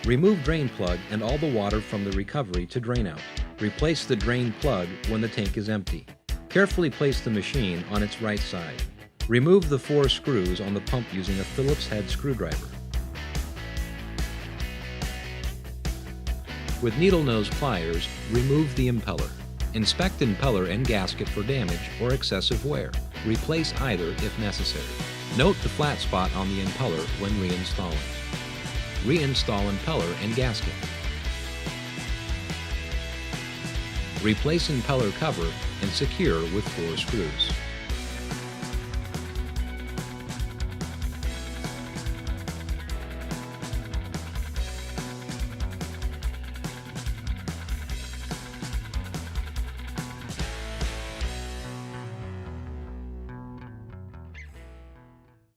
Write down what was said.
Remove drain plug and all the water from the recovery to drain out. Replace the drain plug when the tank is empty. Carefully place the machine on its right side. Remove the 4 screws on the pump using a Phillips head screwdriver. With needle nose pliers, remove the impeller. Inspect impeller and gasket for damage or excessive wear. Replace either if necessary. Note the flat spot on the impeller when reinstalling. Reinstall impeller and gasket. Replace impeller cover and secure with 4 screws.